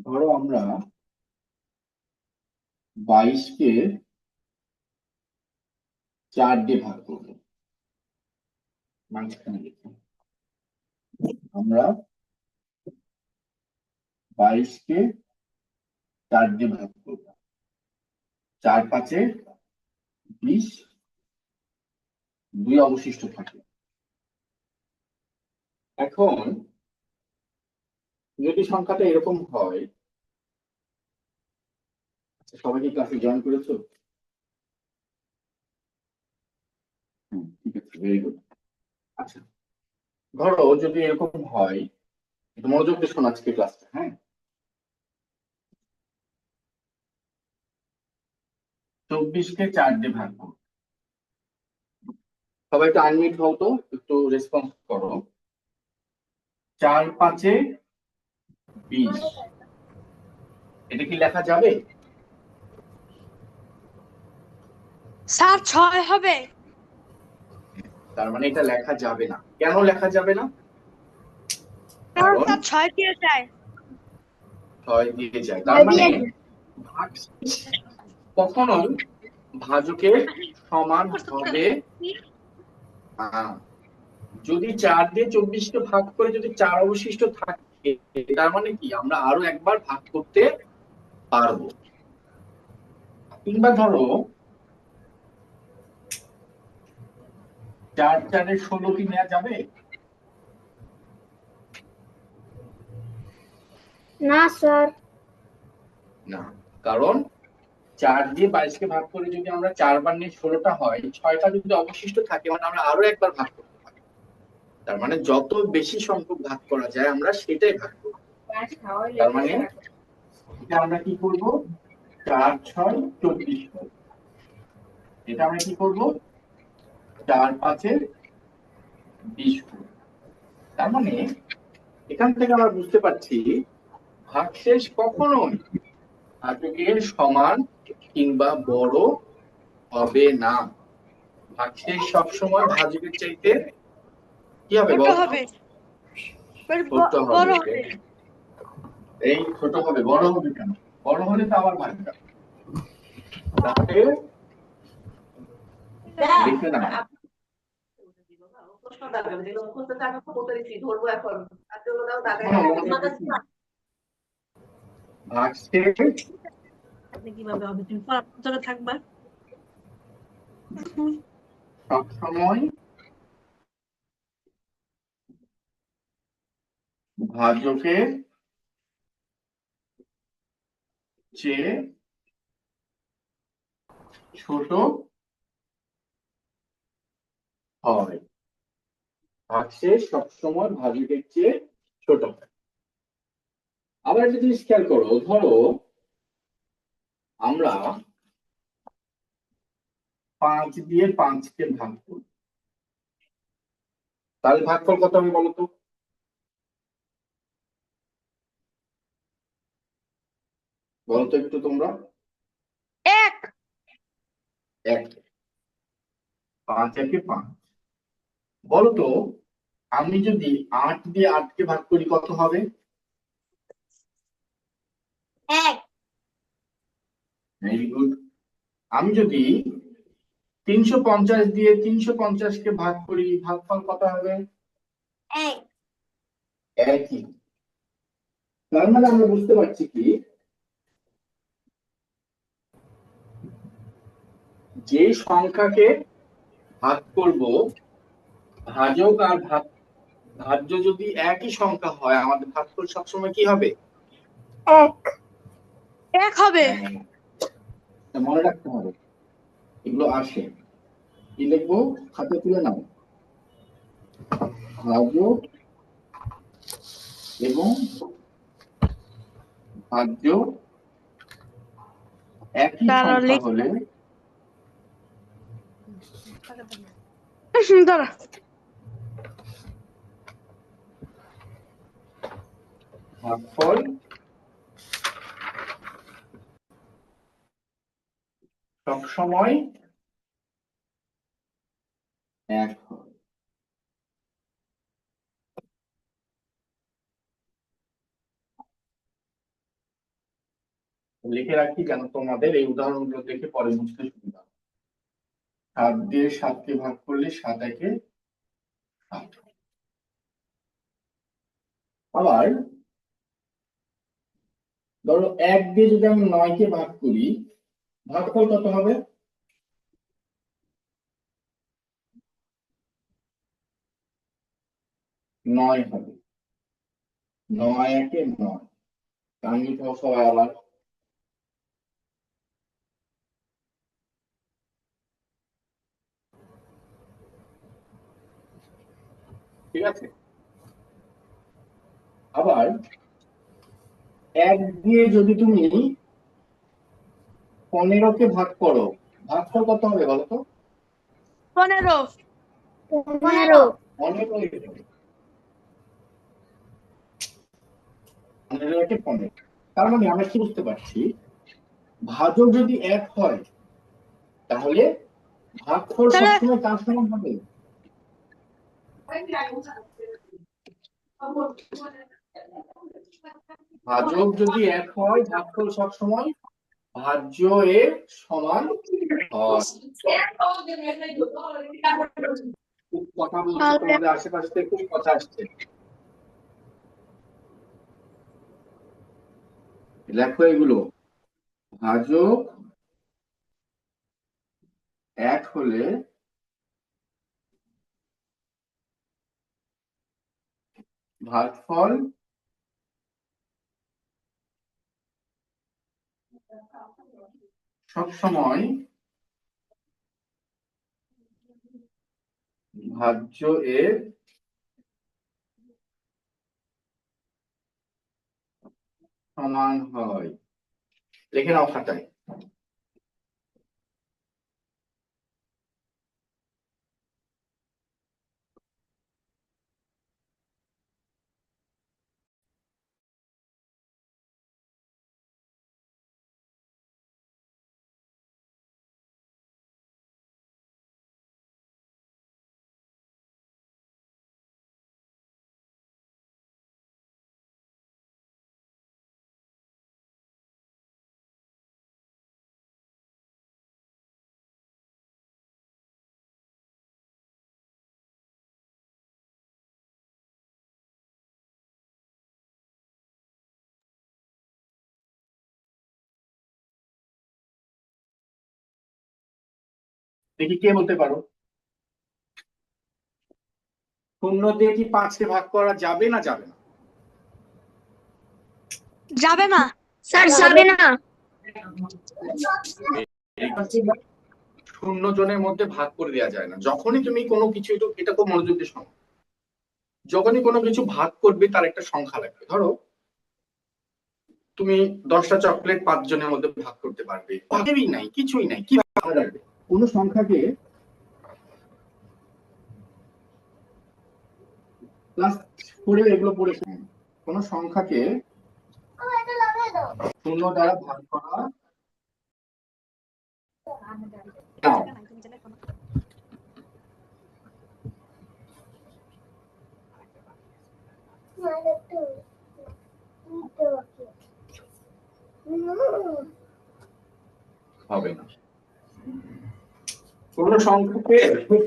ধরো আমরা 22-কে 4 দিয়ে ভাগ করবো। মাঝখানে লিখো। আমরা 22-কে 4 দিয়ে ভাগ করবো। 4 5-এ 20, 2 অবশিষ্ট থাকে। এখন যদি সংখ্যাটা এরকম হয়, সবাই কি ক্লাসে জয়েন করেছো? ঠিক আছে, ভেরি গুড। আচ্ছা, ধরো যদি এরকম হয়, একটু মনোযোগ দিয়ে শোনো আজকে ক্লাসটা, হ্যাঁ। 24-কে 4 দিয়ে ভাগ করো। সবাই একটু আনমিউট হও তো, একটু রেসপন্স করো। 4 5-এ 20, এটা কি লেখা যাবে? স্যার 6 হবে। তার মানে এটা লেখা যাবে না। কেন লেখা যাবে না? কারণ কারণ স্যার 6 দিয়ে যায়। 6 দিয়ে যায়। তার মানে ভাগশেষ কখনোই ভাজকের সমান হবে না। যদি 4 দিয়ে 24-কে ভাগ করে যদি 4 অবশিষ্ট থাকে, তার মানে কি আমরা আরো একবার ভাগ করতে পারবো। কিংবা ধরো 4 4-এ 16 কি নেওয়া যাবে? না স্যার। না, কারণ 4 দিয়ে 22-কে ভাগ করে যদি আমরা 4 বার নিয়ে 16টা হয়, 6টা যদি অবশিষ্ট থাকে মানে আমরা আরো একবার ভাগ করতে পারি। তার মানে যত বেশি সংখ্যক ভাগ করা যায় আমরা সেটাই ভাগ করব। তার মানে এটা আমরা কি করব? 4 6 24 করব। এটা আমরা কি করব? 4 5-এ 20 করব। তার মানে এখান থেকে আমরা বুঝতে পারছি ভাগশেষ কখনোই ভাজকের সমান কিংবা বড় হবে না। ভাগশেষ সবসময় ভাজকের চাইতে কি হবে ছোট বলতো? হবে। ছোট বড় হবে। হবে। এই ছোট হবে, বড় হবে কেন? বড় হলে তো আবার ভাগটা। তাহলে লিখে নাও। ভাগশেষ কিভাবে হবে? তুমি পড়ার থাকবা। সবসময় ভাজকের চেয়ে ছোট হয়। ভাগশেষ সবসময় ভাজকের চেয়ে ছোট হয়। আবার একটা জিনিস খেয়াল করো, ধরো আমরা 5 দিয়ে 5-কে ভাগ করি, তাহলে ভাগফল কত হবে বলতো? বলতো একটু তোমরা। 1। 1। 5 একে 5। বলতো আমি যদি 8 দিয়ে 8-কে ভাগ করি কত হবে? 1। Very good. আমি যদি 350 দিয়ে 350-কে ভাগ করি, ভাগফল কত হবে? 1। একই। তার মানে আমরা বুঝতে পারছি কি, যে সংখ্যাকে ভাগ করব, ভাজক আর ভাজ্য যদি একই সংখ্যা হয়, আমাদের ভাগফল সবসময় কি হবে? 1। 1 হবে। হ্যাঁ, এটা মনে রাখতে হবে। এগুলো আসে। কি লিখবো? খাতা তুলে নাও। ভাজক এবং ভাজ্য একই সংখ্যা হলে দাঁড়া। ভাগফল সবসময় এক হয়। লিখে রাখি যেন তোমাদের এই উদাহরণগুলো দেখে পরে বুঝতে সুবিধা হয়। 7 দিয়ে 7কে ভাগ করলে 7 একে 7। আবার ধরো 1 দিয়ে যদি আমি 9কে ভাগ করি, ভাগফল কত হবে? 9 হবে। 9 একে 9। কারণ সবাই আবার ঠিক আছে। আবার 1 দিয়ে যদি তুমি 15কে ভাগ করো, ভাগফল কত হবে বলো তো? 15 15 15 একে 15। তার মানে আমরা কি বুঝতে পারছি, ভাজক যদি 1 হয় তাহলে ভাগফল তাহলে সবসময় কার সমান হবে? ভাজক যদি 1 হয় ভাগফল সবসময় ভাজ্য এর সমান হয়। খুব কথা বলছি, তোমাদের আশেপাশে থেকে খুব কথা আসছে। লেখো এগুলো। ভাজক 1 হলে ভাগফল সবসময় ভাজ্য এর সমান হয়। লিখে নাও খাতায়। দেখি কে বলতে পারো, 0 দিয়ে কি 5কে ভাগ করা যাবে না যাবে না? যাবে না। স্যার যাবে না। 0 জনের মধ্যে ভাগ করে দেওয়া যায় না। যখনই তুমি কোনো কিছু, এটা খুব মনোযোগ দিয়ে শোনো, যখনই কোনো কিছু ভাগ করবে তার একটা সংখ্যা লাগবে। ধরো তুমি 10টা চকলেট 5 জনের মধ্যে ভাগ করতে পারবে, ভাগেরই নাই, কিছুই নাই, কি ভাগ যাবে? কোন সংখ্যাকে ক্লাস 4 এগুলো পড়েছে, কোন সংখ্যাকে 0 দ্বারা ভাগ করা নাও। হবে না। কোন সংখ্যাকে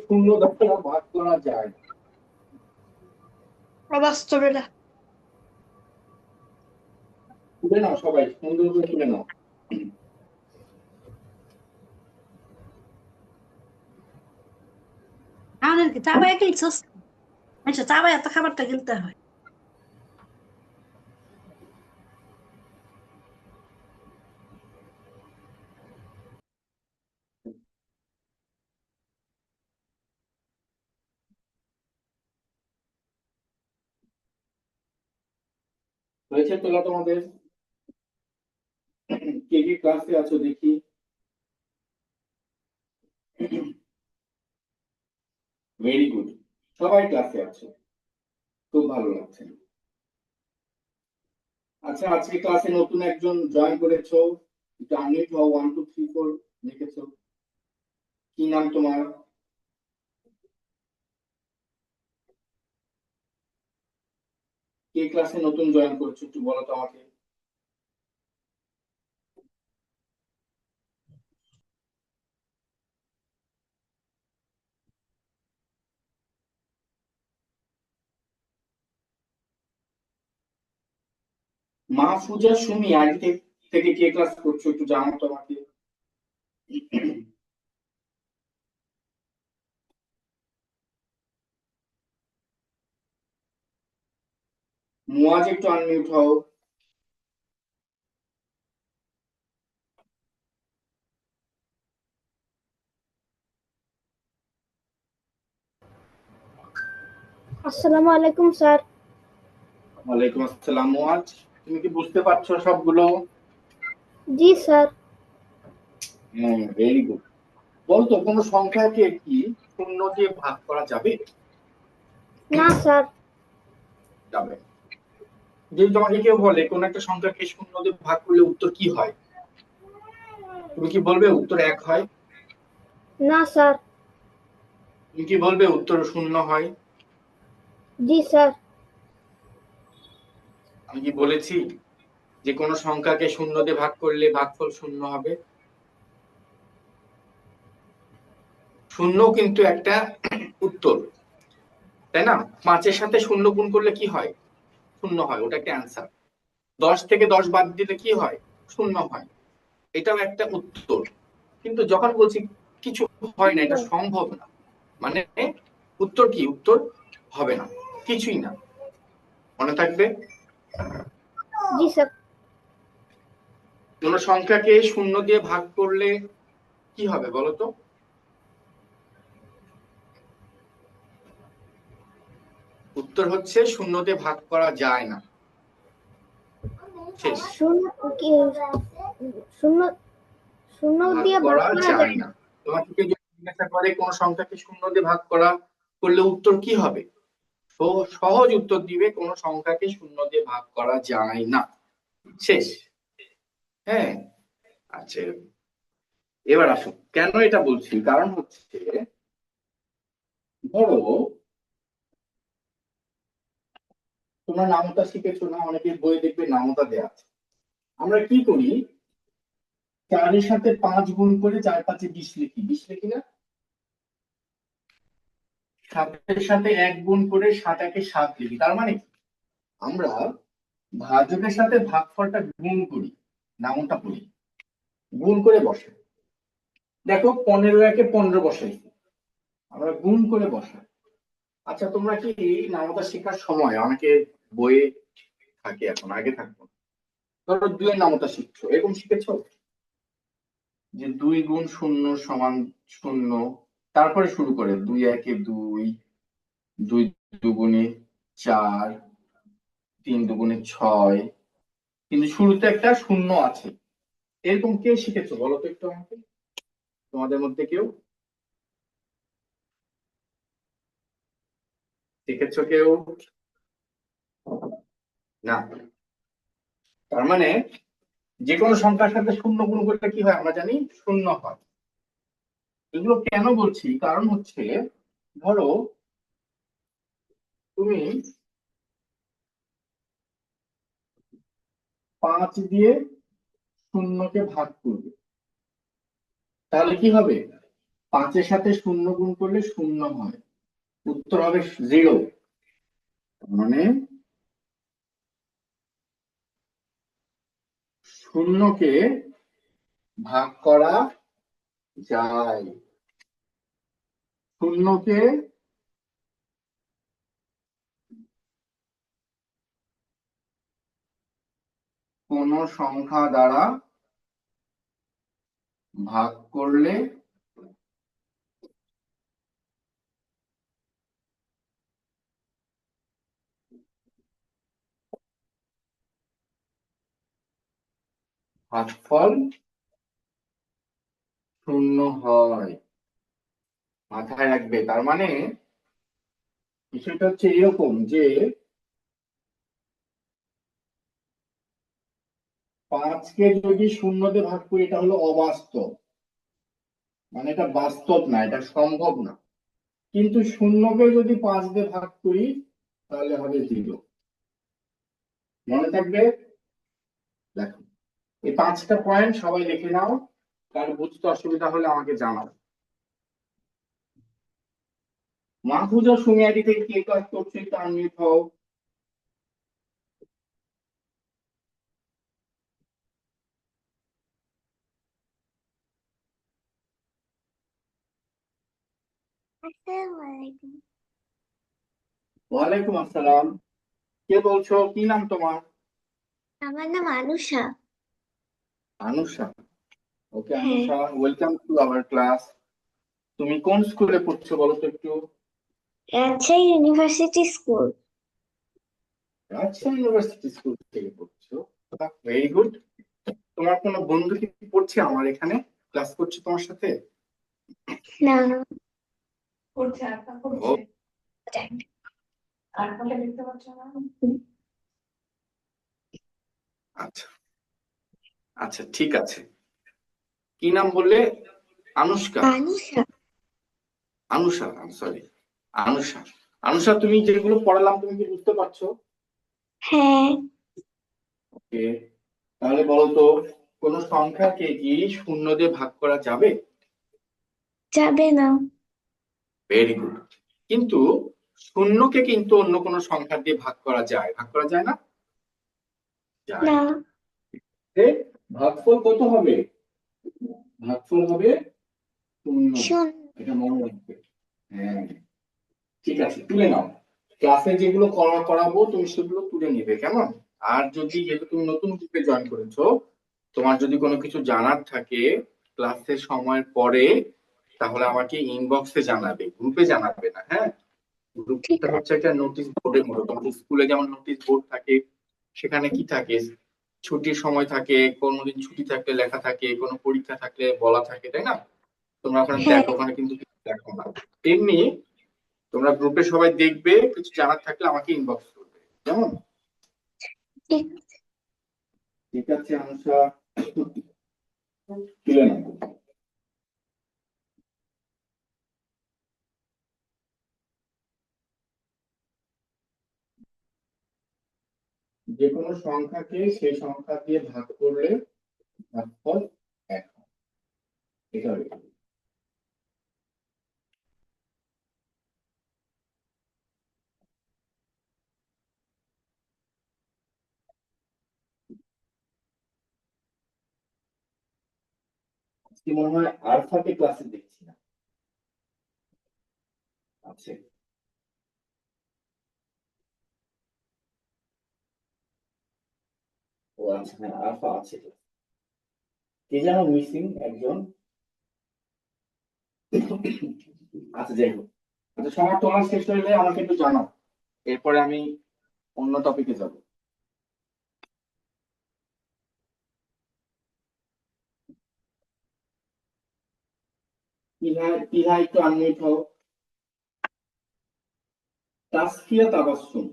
0 দ্বারা ভাগ করা যায় না। অবাস্তব এটা। তুলে নাও সবাই, সুন্দর করে তুলে নাও। আমাদের কি চাবাই গেলছস? আচ্ছা চাবাই এত খাবারটা গিলতে হয়। হয়েছে তোলা তোমাদের? কে কে ক্লাসে আছো দেখি। ভেরি গুড, সবাই ক্লাসে আছো, খুব ভালো লাগছে। আচ্ছা, আজকে ক্লাসে নতুন একজন জয়েন করেছো, একটু আনমিউট হও, 1 2 3 4 লিখেছো। কি নাম তোমার? কে ক্লাসে নতুন জয়েন করেছো একটু বলো তো আমাকে। মাহফুজা সুমি আইডি থেকে কে ক্লাস করছো একটু জানাও তো আমাকে। মুয়াজ একটু আনমিউট হও। আসসালামু আলাইকুম স্যার। ওয়ালাইকুম আসসালাম। মুয়াজ, তুমি কি বুঝতে পারছো সবগুলো? জি স্যার। হ্যাঁ, ভেরি গুড। বলতো কোনো সংখ্যাকে কি শূন্য দিয়ে ভাগ করা যাবে? না স্যার। যাবে। যদি তোমাকে কেউ বলে কোন একটা সংখ্যাকে শূন্য দিয়ে ভাগ করলে উত্তর কি হয়, তুমি কি বলবে উত্তর 1 হয়? না স্যার। তুমি কি বলবে উত্তর 0 হয়? জি স্যার। আমি কি বলেছি যে কোন সংখ্যাকে শূন্য দিয়ে ভাগ করলে ভাগফল 0 হবে? শূন্য কিন্তু একটা উত্তর, তাই না? 5-এর সাথে 0 গুণ করলে কি হয়? 0 হয়, ওটা একটা অ্যান্সার। 10 থেকে 10 বাদ দিলে কি হয়? 0 হয়, এটাও একটা উত্তর। কিন্তু যখন বলছি কিছু হয় না, এটা সম্ভব না, মানে উত্তর কি? উত্তর হবে না, কিছুই না। মনে থাকবে? জি স্যার। কোন সংখ্যাকে 0 দিয়ে ভাগ করলে কি হবে বলতো? উত্তর হচ্ছে 0 দিয়ে ভাগ করা যায় না। শেষ। শূন্য কি শূন্য শূন্য ভাগ দিয়ে ভাগ করা করা যায় যায় না। তোমাকে কেউ যদি জিজ্ঞাসা করে কোন সংখ্যাকে 0 দিয়ে ভাগ করলে উত্তর কি হবে, তো সহজ উত্তর দিবে কোন সংখ্যাকে 0 দিয়ে ভাগ করা যায় না। শেষ। হ্যাঁ, আচ্ছা, এবার আসো কেন এটা বলছি। কারণ হচ্ছে, ধরো তোমরা নামতা শিখেছো না, অনেকের বই দেখবে নামতা দেয়া আছে। আমরা কি করি, 4-এর সাথে 5 গুণ করে 4-5-এ 20 লিখি, 20 লিখি না? 7-এর সাথে 1 গুণ করে 7-1-এ 7 লিখি। তার মানে কি, আমরা ভাজকের সাথে ভাগফলটা গুণ করি, নামতা পড়ি, গুণ করে বসে। দেখো 15-1-এ 15 বসাইছি, আমরা গুণ করে বসাই। আচ্ছা, তোমরা কি নামতা শেখার সময় অনেকে বইয়ে থাকে, এখন আগে থাকতো, ধরো 2-এর নামতা শিখছো, এরকম শিখেছো যে 2 গুণ 0 সমান 0, তারপরে শুরু করে 2-1-এ 2, 2 দুগুণে 4, 3 দুগুণে 6, কিন্তু শুরুতে একটা 0 আছে। এরকম কে শিখেছো বলো তো একটু আমাকে, তোমাদের মধ্যে কেউ শিখেছো কেউ? না। তার মানে যে কোনো সংখ্যার সাথে 0 গুণ করলে কি হয় আমরা জানি, 0 হয়। এগুলো কেন বলছি, কারণ হচ্ছে ধরো তুমি 5 দিয়ে 0-কে ভাগ করবে, তাহলে কি হবে? 5-এর সাথে 0 গুণ করলে 0 হয়, উত্তর হবে 0। মানে 0-কে ভাগ করা যায়, 0-কে কোন সংখ্যা দ্বারা ভাগ করলে ভাগফল 0 হয়। মাথায় রাখবে। তার মানে বিষয়টা হচ্ছে এরকম যে 5-কে যদি 0 দিয়ে ভাগ করি এটা হলো অবাস্তব, মানে এটা বাস্তব না, এটা সম্ভব না। কিন্তু 0-কে যদি 5 দিয়ে ভাগ করি তাহলে হবে 0। মনে থাকবে? দেখো, এই 5টা পয়েন্ট সবাই লিখে নাও, কার বুঝতে অসুবিধা হলে আমাকে জানাও। মাহফুজা সুমি আইডি থেকে কে কাজ করছে একটু আনমিউট হও। ওয়ালাইকুম আসসালাম। কে বলছো? কি নাম তোমার? আমার নাম আনুষা। আনুষা। ওকে হ্যাঁ, Anusha, welcome to our class. তুমি কোন স্কুলে পড়ছো বলো তো একটু? Rajshahi university school. Rajshahi university school থেকে পড়ছো? Very good. তোমার কোনো বন্ধু কি পড়ছে আমার এখানে, ক্লাস করছে তোমার সাথে? না, করছে একটা ও করছে আর কোনটা দেখতে পাচ্ছ না আচ্ছা, আচ্ছা ঠিক আছে। কি নাম বললে? আনুষ্কা? আনুষা। আনুষা, সরি, আনুষা। আনুষা, তুমি যেগুলো পড়ালাম তুমি কি বুঝতে পারছো? হ্যাঁ, ওকে, তাহলে বলো তো, কোন সংখ্যাকে কি শূন্য দিয়ে ভাগ করা যাবে? যাবে না। Very good. কিন্তু শূন্যকে কিন্তু অন্য কোন সংখ্যা দিয়ে ভাগ করা যায়, ভাগ করা যায় না? যায়। না, এ, ভাগফল কত হবে? ভাগফল হবে শূন্য। শূন্য। এটা মনে রাখবে। হ্যাঁ, ঠিক আছে, তুলে নাও। ক্লাসে যেগুলো করাবো তুমি সেগুলো তুলে নিবে, কেমন? আর যদি, যেহেতু তুমি নতুন গ্রুপে জয়েন করেছো, তোমার যদি কোনো কিছু জানার থাকে ক্লাসের সময়ের পরে, তাহলে আমাকে ইনবক্সে জানাবে, গ্রুপে জানাবে না, হ্যাঁ? ঠিক গ্রুপটা আছে। হচ্ছে একটা নোটিশ বোর্ডের মতো। তোমাদের স্কুলে যেমন নোটিশ বোর্ড থাকে, সেখানে কি থাকে, ছুটির সময় থাকে, কোনোদিন ছুটি থাকলে লেখা থাকে, কোনো পরীক্ষা থাকলে বলা থাকে, তাই না? তোমরা ওখানে হ্যাঁ, দেখো, ওখানে কিন্তু কিছু দেখো না। তেমনি তোমরা গ্রুপে সবাই দেখবে, কিছু জানার থাকলে আমাকে ইনবক্স করবে, কেমন? ঠিক। ঠিক আছে আনুষা, তুলে নাও। যে কোনো সংখ্যাকে সেই সংখ্যা দিয়ে ভাগ করলে ভাগফল এক হয়। এটা হবে। কি মনে হয় আলফাকে ক্লাসে দেখছি না? আছে। ও আচ্ছা, হ্যাঁ আলফা আছে। কে যেন মিসিং একজন। আচ্ছা যাই হোক। আচ্ছা, সময় তোমার শেষ হইলে আমাকে একটু জানাও, এরপরে আমি অন্য টপিকে যাব। তিহা একটু আনমিউট হও। তাসফিয়া তাবাসসুম।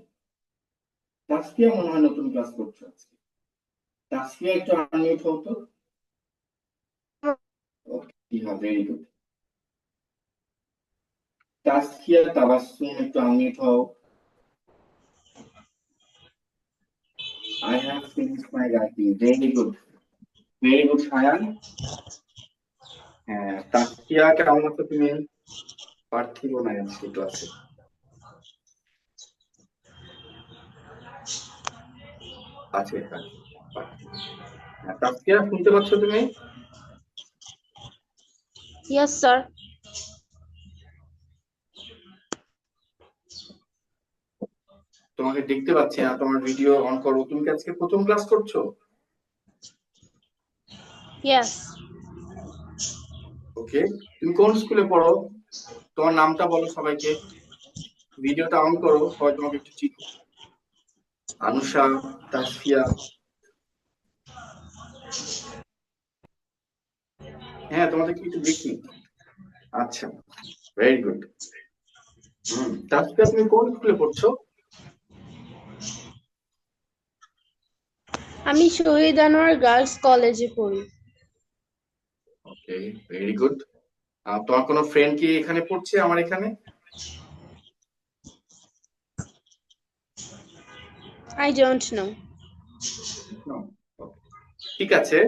তাসফিয়া মনে হয় নতুন ক্লাস করছো আজকে। তাসফিয়া একটু আনমিউট হও তো। ওকে, তিহা ভেরি গুড। তাসফিয়া তাবাসসুম একটু আনমিউট হও। I have finished my writing. Very good. Very good, Sayan. হ্যাঁ, তাসফিয়া কেমন আছো তুমি? পার্থিব নাই আজকে ক্লাসে। আছে এখানে পার্থিব। হ্যাঁ, তাসফিয়া শুনতে পাচ্ছ তুমি? Yes sir. তোমাকে দেখতে পাচ্ছি না, তোমার ভিডিও অন করো। তুমি কি আজকে প্রথম ক্লাস করছো? ইয়েস। ওকে, তুমি কোন স্কুলে পড়ো? তোমার নামটা বলো সবাইকে। ভিডিওটা অন করো, সবাই তোমাকে একটু চিনুক। আনুষা, তাসফিয়া। হ্যাঁ, তোমাদেরকে একটু দেখি। আচ্ছা, ভেরি গুড। তাসফিয়া, তুমি কোন স্কুলে পড়ছো? আমি শহীদ আনোয়ার গার্লস কলেজে পড়ি। ওকে, ভেরি গুড। তোমার কোনো ফ্রেন্ড কি এখানে পড়ছে আমার এখানে? I don't know. No? Okay, ঠিক আছে।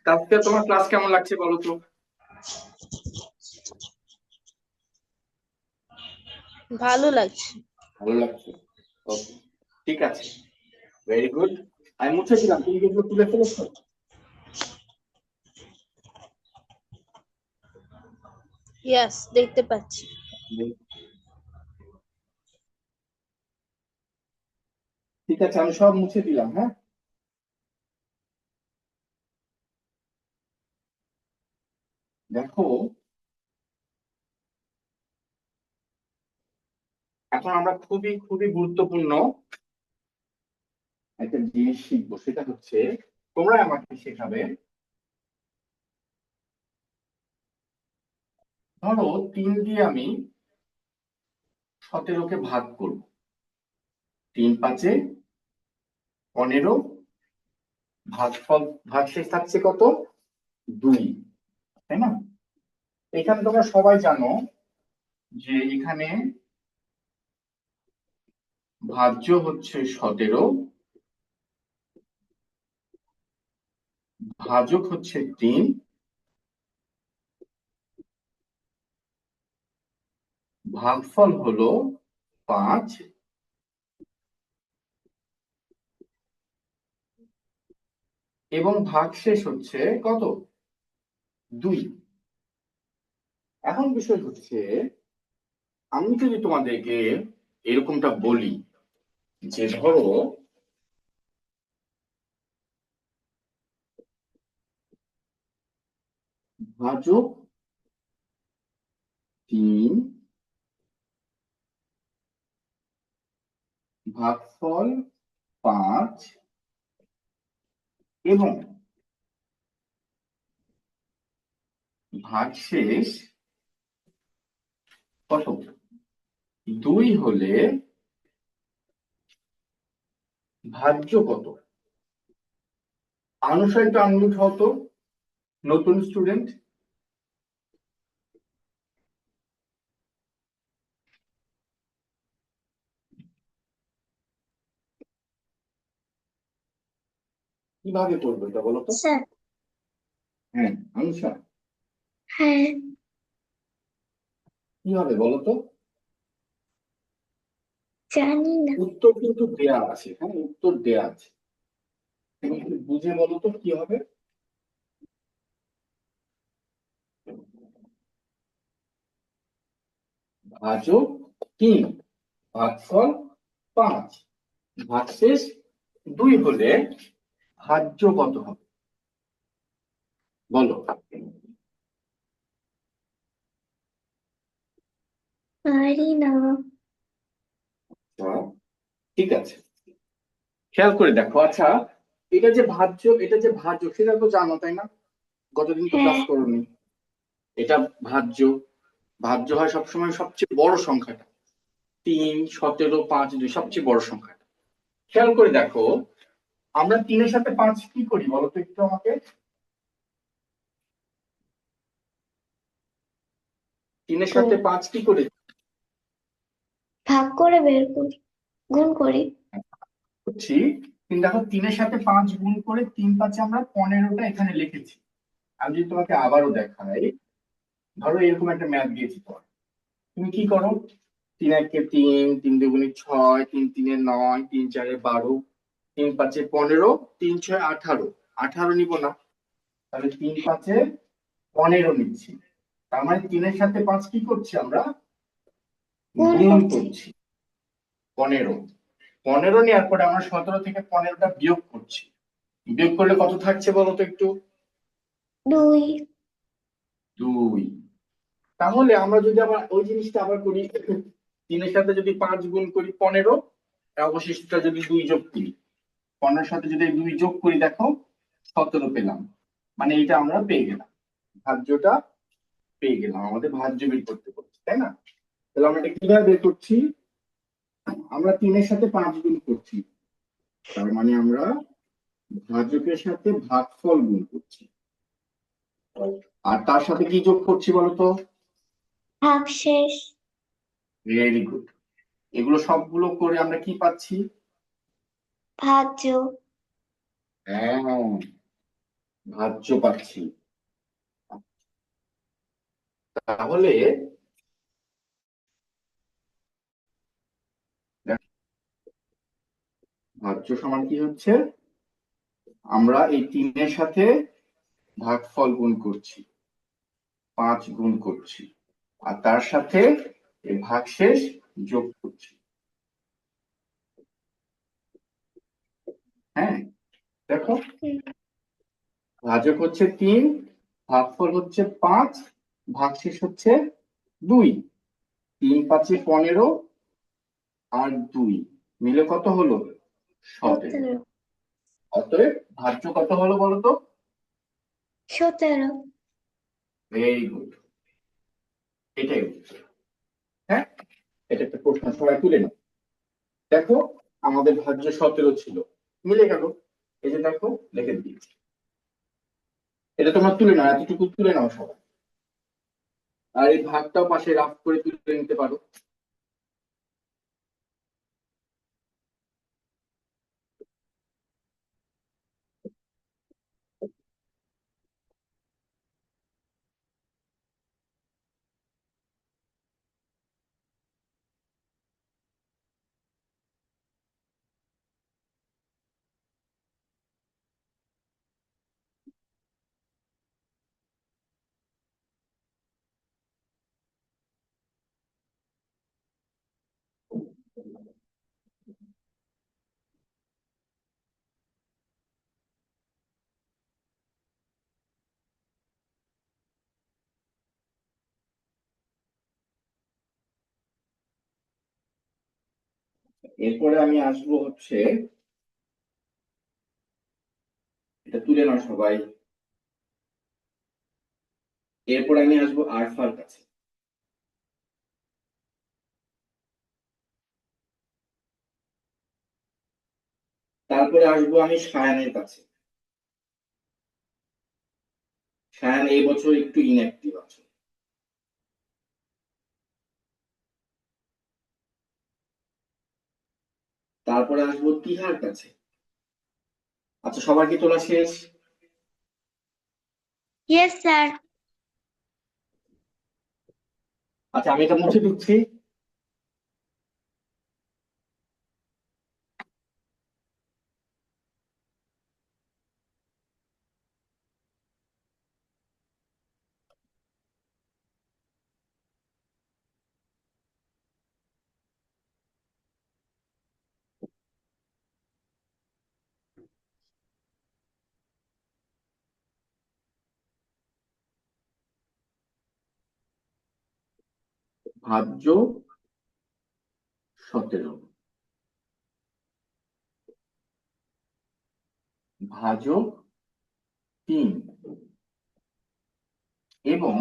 তাসফিয়া, তোমার ক্লাস কেমন লাগছে বলো তো? ভালো লাগছে। ভালো লাগছে। ওকে, ঠিক আছে, ভেরি গুড। আমি মুছে দিলাম, তুমি কি এগুলো তুলে ফেলেছো? ইয়েস, দেখতে পাচ্ছি। ঠিক আছে, আমি সব মুছে দিলাম। হ্যাঁ, দেখো এখন আমরা খুবই খুবই গুরুত্বপূর্ণ একটা জিনিস শিখবো, সেটা হচ্ছে তোমরা আমাকে শেখাবে। ধরো 3 দিয়ে আমি 17কে ভাগ করব, 3 5 15, ভাগফল ভাগশেষ থাকছে কত? 2, তাই না? এখানে তোমরা সবাই জানো যে এখানে ভাজ্য হচ্ছে 17, ভাজক হচ্ছে 3, ভাগফল হলো 5 এবং ভাগশেষ হচ্ছে কত? 2। এখন বিষয় হচ্ছে, আমি যদি তোমাদেরকে এরকমটা বলি যে ধরো ভাজক 3, ভাগফল 5 এবং ভাগশেষ কত? 2 হলে ভাজ্য কত? আনুসারিক আনমিউট হতো নতুন স্টুডেন্ট। কিভাবে করবো এটা বলো তো? স্যার। হ্যাঁ আনুষা, হ্যাঁ, কিভাবে বলো তো? জানি না। উত্তর কিন্তু দেয়া আছে, হ্যাঁ উত্তর দেয়া আছে, তুমি একটু বুঝে বলো তো কি হবে। ভাজক 3, ভাগফল 5, ভাগশেষ 2 হলে ভাজ্য কত হবে বলো? পারি না। ঠিক আছে, খেয়াল করে দেখো। আচ্ছা, এটা যে ভাজ্য, এটা যে ভাজ্য সেটা তো জানো তাই না? গতদিন তো ক্লাস হ্যাঁ, করোনি। এটা ভাজ্য, ভাজ্য হয় সবসময় সবচেয়ে বড় সংখ্যাটা। 3 17 5 2 সবচেয়ে বড় সংখ্যাটা। খেয়াল করে দেখো, আমরা 3-এর সাথে 5 কি করি বলো তো একটু আমাকে? 3-এর সাথে 5 কি করি? ভাগ করে বের করি, গুণ করি। করছি, কিন্তু দেখো 3-এর সাথে 5 গুণ করে 3 5 আমরা 15টা এখানে লিখেছি। আমি যদি তোমাকে আবারও দেখাই, ধরো এরকম একটা ম্যাথ দিয়েছি তোমার, তুমি কি করো? 3 1-এ 3, 3 2 6, 3 3-এ 9, 3 4-এ 12, 3 5-এ 15, 3 6-এ 18, 18 নিব না, তাহলে 3 5-এ 15 নিচ্ছি। তার মানে 3-এর সাথে 5 কি করছি আমরা? গুণ গুণ করছি। করছি। 15 15 নেওয়ার পরে আমরা 17 থেকে 15টা বিয়োগ করছি। বিয়োগ করলে কত থাকছে বলো তো একটু? 2। 2। তাহলে আমরা যদি আবার ওই জিনিসটা আবার করি, 3-এর সাথে যদি 5 গুণ করি 15, অবশিষ্টটা যদি 2 যোগ করি, 15-এর সাথে যদি 2 যোগ করি দেখো 17 পেলাম। মানে এটা আমরা পেয়ে গেলাম, ভাজ্যটা পেয়ে গেলাম, আমাদের ভাজ্য বের করতে বলছে তাই না? তাহলে আমরা এটা কিভাবে বের করছি? আমরা 3-এর সাথে 5 গুণ করছি, তার মানে আমরা ভাজকের সাথে ভাগফল গুণ করছি, আর তার সাথে কি যোগ করছি বলতো? ভাগশেষ। Very good. এগুলো সবগুলো করে আমরা কি পাচ্ছি? ভাজ্য। হ্যাঁ, ভাজ্য পাচ্ছি। তাহলে ভাজ্য সমান কি হচ্ছে? আমরা এই 3-এর সাথে ভাগফল গুণ করছি, 5 গুণ করছি, আর তার সাথে এই ভাগশেষ যোগ করছি। হ্যাঁ, দেখো ভাজক হচ্ছে 3, ভাগফল হচ্ছে 5, ভাগশেষ হচ্ছে 2। 3 5 15 আর 2 মিলে কত হলো? 17। অতএব ভাজ্য কত হলো বলো তো? 17। ভেরি গুড, এটাই উত্তর। হ্যাঁ, এটা একটা প্রশ্ন, সবাই তুলে নাও। দেখো আমাদের ভাজ্য 17 ছিল, মিলে গেল। এই যে দেখো লিখে দিয়েছি, এটা তোমরা তুলে নাও, এতটুকু তুলে নাও সবাই। আর এই ভাগটাও পাশে রাফ করে তুলে নিতে পারো। এরপরে আমি আসবো হচ্ছে, এটা তুলে নাও সবাই। এরপরে আমি আসবো আরফার কাছে। তারপরে আসবো আমি সায়ানের কাছে। সায়ান এই বছর একটু ইনঅ্যাক্টিভ আছে। তারপরে আসবো তিহার কাছে। আচ্ছা, সবার কি তোলা শেষ? Yes sir. আচ্ছা, আমি এটা মুছে দিচ্ছি। ভাজ্য 17, ভাজক 3 এবং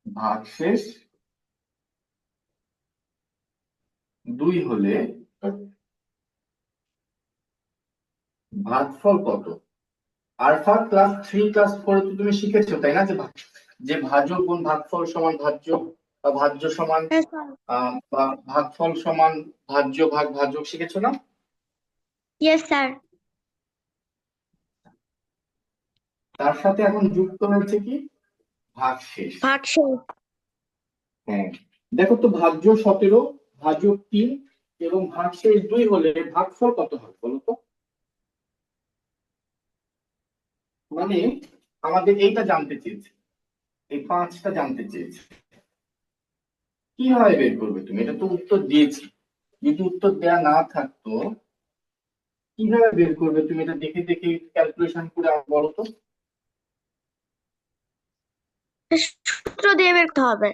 ভাগশেষ 2 হলে ভাগফল কত? আলফা ক্লাস 3 ক্লাস 4 তো তুমি শিখেছো তাই না, যে ভাজক গুণ ভাগফল সমান ভাজ্য, বা ভাজ্য সমান বা ভাগফল সমান ভাজ্য ভাগ ভাজক, শিখেছো না? Yes sir. তার সাথে এখন যুক্ত হয়েছে কি? ভাগশেষ। ভাগশেষ। হ্যাঁ, দেখো তো ভাজ্য 17, ভাজক 3 এবং ভাগশেষ 2 হলে ভাগফল কত হয় বলো তো? মানে আমাদের এইটা জানতে চেয়েছে, এই 5টা জানতে চেয়েছে। কিভাবে বের করবে তুমি? এটা তো উত্তর দিয়েছি, যদি উত্তর দেয়া না থাকতো কিভাবে বের করবে তুমি? এটা দেখে দেখে ক্যালকুলেশন করে বলো তো। সূত্র দিয়ে বের করতে হবে।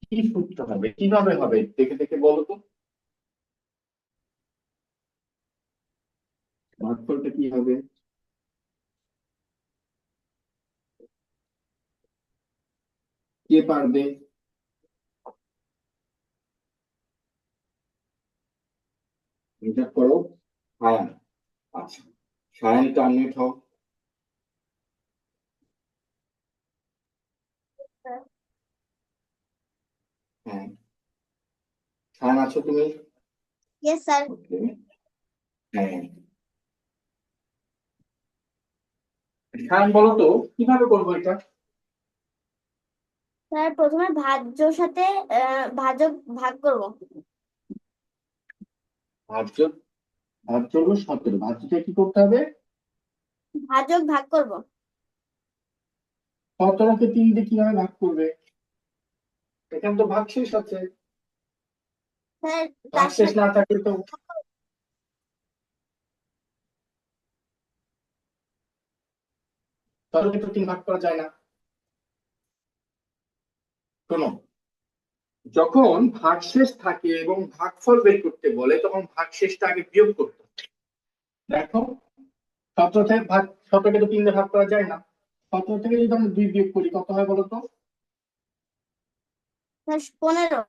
কি সূত্র হবে, কিভাবে হবে দেখে দেখে বলো তো। ভাগফলটা কি হবে? কে পারবে? এটা করো। সায়ান। আচ্ছা, সায়ান একটু আনমিউট হও। হ্যাঁ, সায়ান আছো তুমি? Yes sir. ওকে। হ্যাঁ, সায়ান বলো তো কিভাবে করবো এটা? স্যার প্রথমে ভাজ্যর সাথে ভাজক ভাগ করব। ভাজ্য, ভাজ্য হলো 17, ভাজ্যটা কি করতে হবে? ভাজক ভাগ করব। 17কে 3 দিয়ে কিভাবে ভাগ করবে? এখানে তো ভাগশেষ আছে, স্যার তার ভাগশেষ সাথে না থাকলে তো 17কে তো 3 ভাগ করা যায় না। শোনো, যখন ভাগশেষ থাকে এবং ভাগফল বের করতে বলে তখন ভাগশেষটা আগে বিয়োগ করতে হয়। দেখো, 17কে তো 3 দিয়ে ভাগ করা যায় না। 17 থেকে যদি আমরা 2 বিয়োগ করি কত হয় বলো তো? স্যার 15।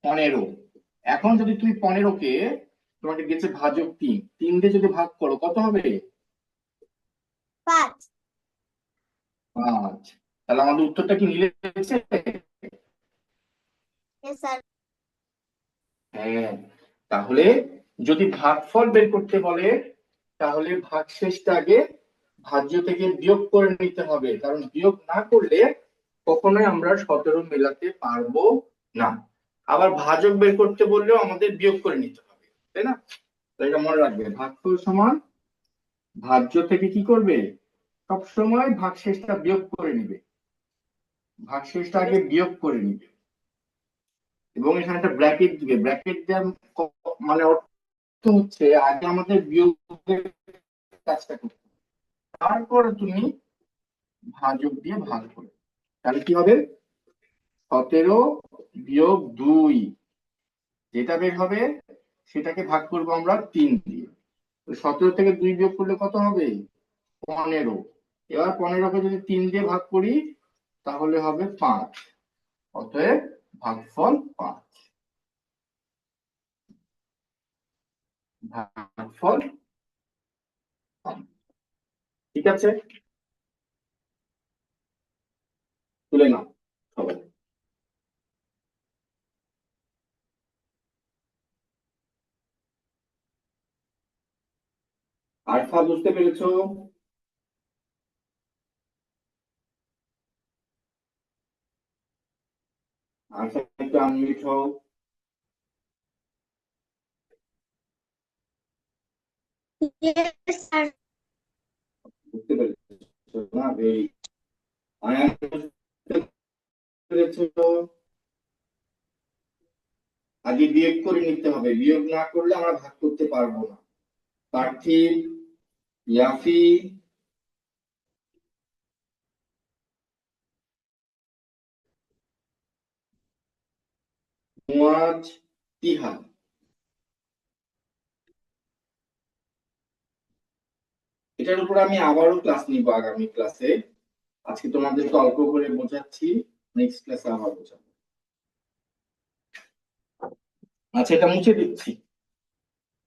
15। এখন যদি তুমি 15কে, তোমাকে দিয়েছে ভাজক 3, 3 দিয়ে যদি ভাগ করো কত হবে? 5। 5। তাহলে আমাদের উত্তরটা কি মিলেছে? স্যার হ্যাঁ। তাহলে যদি ভাগফল বের করতে বলে তাহলে ভাগশেষটা আগে ভাজ্য থেকে বিয়োগ করে নিতে হবে, কারণ বিয়োগ না করলে কখনোই আমরা 17 মেলাতে পারবো না। আবার ভাজক বের করতে বললেও আমাদের বিয়োগ করে নিতে হবে, তাই না? তো এটা মনে রাখবে, ভাগফল সমান ভাজ্য থেকে কি করবে, সবসময় ভাগশেষটা বিয়োগ করে নিবে, ভাগশেষটা আগে বিয়োগ করে নিবে। এবং এখানে একটা ব্র্যাকেট দিবে, ব্র্যাকেট দেওয়ার মানে অর্থ হচ্ছে আগে আমাদের বিয়োগের কাজটা করতে হবে, তারপরে তুমি ভাজক দিয়ে ভাগ করবে। তাহলে কি হবে? 17 বিয়োগ 2, যেটা বের হবে সেটাকে ভাগ করবো আমরা 3 দিয়ে। 17 থেকে 2 বিয়োগ করলে কত হবে? 15। এবার 15কে যদি 3 দিয়ে ভাগ করি তাহলে হবে 5। অতএব ভাগফল 5। ভাগফল 5। ঠিক আছে, তুলে নাও সবাই। আলফা বুঝতে পেরেছো? আলফা একটু আনমিউট হও। স্যার বুঝতে পেরেছো না? এই আয়ান বুঝতে পেরেছো? আগে বিয়োগ করে নিতে হবে, বিয়োগ না করলে আমরা ভাগ করতে পারবো না। পার্থিব, ইয়াফি, মুয়াজ, তিহা, এটার উপর আমি আবারও ক্লাস নিব আগামী ক্লাসে। আজকে তোমাদেরকে অল্প করে বোঝাচ্ছি, নেক্সট ক্লাসে আবার বোঝাবো। আচ্ছা, এটা মুছে দিচ্ছি।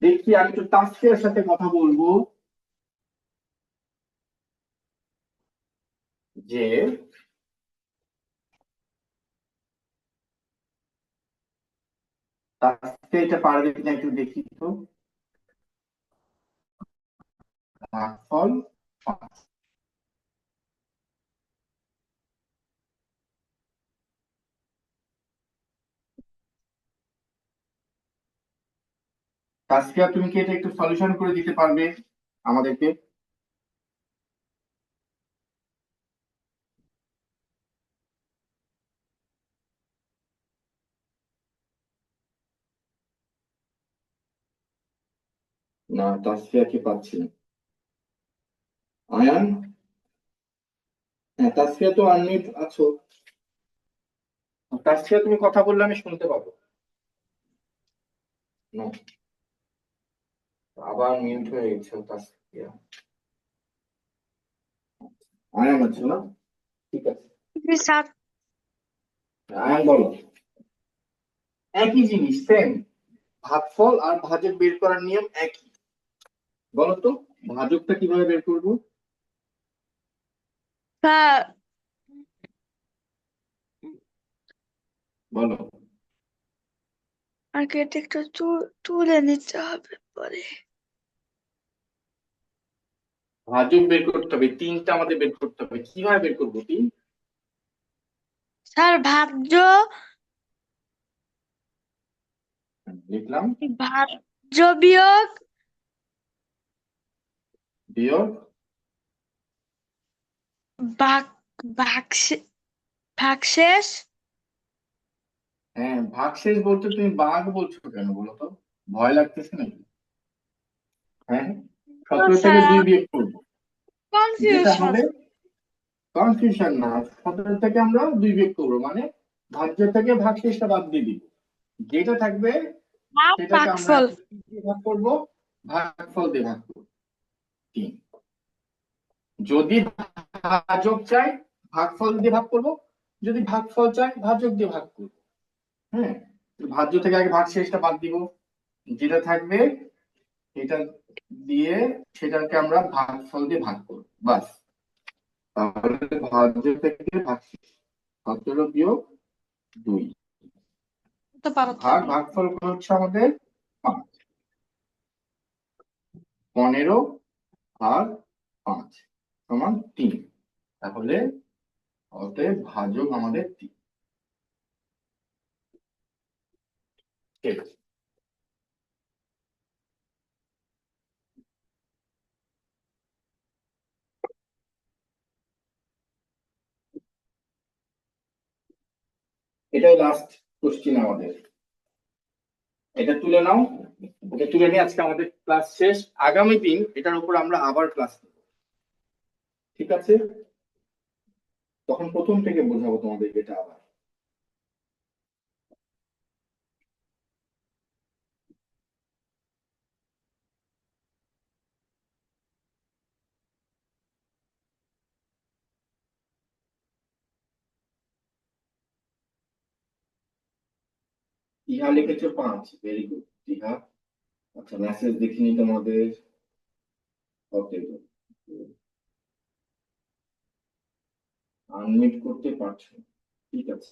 দেখি আমি একটু তাসফিয়ার সাথে কথা বলবো যে তাসফিয়া এটা পারবে কিনা একটু দেখি তো। ভাগফল 5। তাসফিয়া তুমি কি এটা একটু সলিউশন করে দিতে পারবে আমাদেরকে? না, তাসফিয়াকে পাচ্ছি না। আয়ান, হ্যাঁ তাসফিয়া তো আনমিউট আছো। তাসফিয়া তুমি কথা বললে আমি শুনতে পাবো না। আবার মিউট হয়ে গেছে তাসফিয়া। আয়ান আছো না? ঠিক আছে, স্যার আয়ান বলো। একই জিনিস, সেম। ভাগফল আর ভাজক বের করার নিয়ম একই। বলো তো ভাজকটা কিভাবে বের করবো? স্যার বলো। আগে এটা একটু তুলে নিতে হবে পরে। ভাজক বের করতে হবে, 3টা আমাদের বের করতে হবে। কিভাবে বের করবো 3? স্যার ভাজ্য লিখলাম ভাজ্য বিয়োগ বিয়োগ ভাগ ভাগশে- ভাগশেষ হ্যাঁ, ভাগশেষ বলতে তুমি বাঘ বলছো কেন বলো তো? ভয় লাগতেছে নাকি? হ্যাঁ, 17 থেকে 2 স্যার বিয়োগ করবো, যেটা কনফিউশন হবে কনফিউশন না। 17 থেকে আমরা 2 বিয়োগ করবো, মানে ভাজ্য থেকে ভাগশেষটা বাদ দিয়ে দিব, যেটা থাকবে সেটাকে আমরা ভাগফল কি দিয়ে ভাগ করবো? ভাগফল দিয়ে ভাগ করবো। 3। যদি ভাজক চাই ভাগফল দিয়ে ভাগ করবো, যদি ভাগফল চাই ভাজক দিয়ে ভাগ করবো। হ্যাঁ, ভাজ্য থেকে আগে ভাগশেষটা বাদ দিব, যেটা থাকবে এটা দিয়ে সেটাকে আমরা ভাগফল দিয়ে ভাগ করবো, বাস। তাহলে ভাজ্য থেকে ভাগশেষ 17 বিয়োগ 2, তো পারো ভাগ ভাগফল হচ্ছে আমাদের 5। 15 ভাগ 5 সমান 3। তাহলে অতএব ভাজক আমাদের 3। ঠিক আছে। এটাই লাস্ট কোশ্চিন আমাদের, এটা তুলে নাও। এটা তুলে নিয়ে আজকে আমাদের ক্লাস শেষ। আগামী দিন এটার উপর আমরা আবার ক্লাস নেব, ঠিক আছে? তখন প্রথম থেকে বোঝাবো তোমাদের এটা আবার। ইহা লিখেছো 5, ভেরি গুড ইহা। আচ্ছা, মেসেজ দেখিনি তোমাদের। ওকে, আনমিট করতে পারছো, ঠিক আছে।